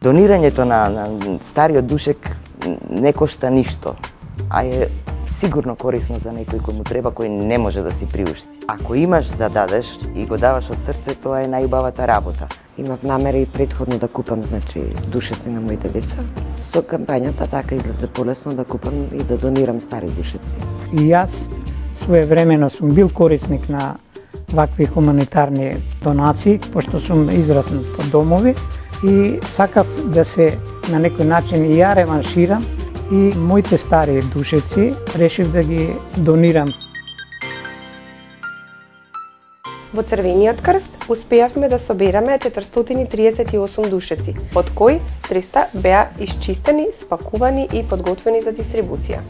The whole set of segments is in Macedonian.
Донирањето на стариот душек не кошта ништо, а е сигурно корисно за некој кој му треба, кој не може да си приушти. Ако имаш да дадеш и го даваш од срце, тоа е најубавата работа. Имав намера и предходно да купам, душеци на моите деца. Со кампањата така излезе полесно да купам и да донирам стари душеци. И јас своевремено сум бил корисник на вакви хуманитарни донации, пошто сум израснат по домови и сакав да се на некој начин и ја реванширам и моите стари душеци решив да ги донирам. Во Црвениот крст успеавме да собераме 438 душеци, од кои 300 беа исчистени, спакувани и подготвени за дистрибуција.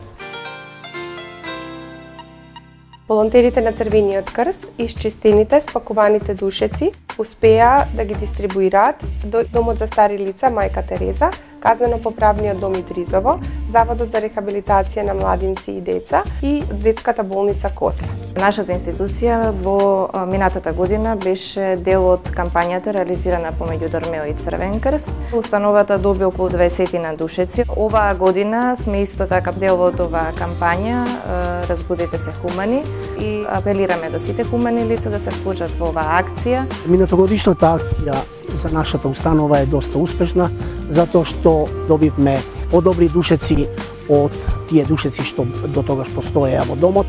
Волонтерите на Црвениот крст исчистените, спакуваните душеци успеа да ги дистрибуираат до Домот за стари лица Мајка Тереза, Казнено-поправниот дом Идризово, Заводот за рехабилитација на младинци и деца и Детската болница Косла. Нашата институција во минатата година беше дел од кампањата реализирана помеѓу Дормео и Црвен крст. Установата доби околу 20 на душеци. Оваа година сме исто така дел од оваа кампања Разбудете се хумани и апелираме до сите хумани лица да се вклучат во оваа акција. Минатогодишната акција за нашата установа е доста успешна, затоа што добивме подобри душеци од тие душеци што до тогаш постоеа во домот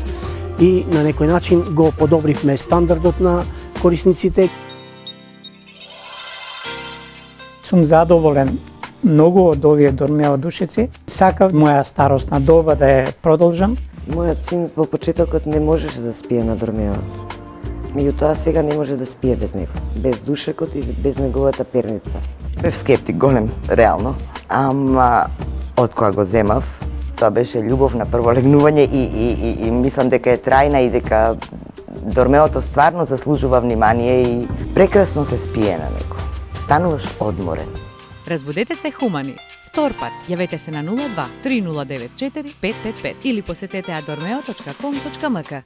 и на некој начин го подобривме стандардот на корисниците. Сум задоволен многу од овие Дормео душеци. Сакав моја старосна доба да ја продолжам. Мојот син во почетокот не можеше да спие на Дормео. Меѓутоа сега не може да спие без него, без душекот и без неговата перница. Бев скептик голем, реално, ама од кога го земав, тоа беше љубов на прво легнување и мислам дека е трајна и дека Дормеото стварно заслужува внимание и прекрасно се спие на него. Стануваш одморен. Разбудете се хумани. Втор пат, јавете се на 02 3094 555 или посетете adormeo.com.mk.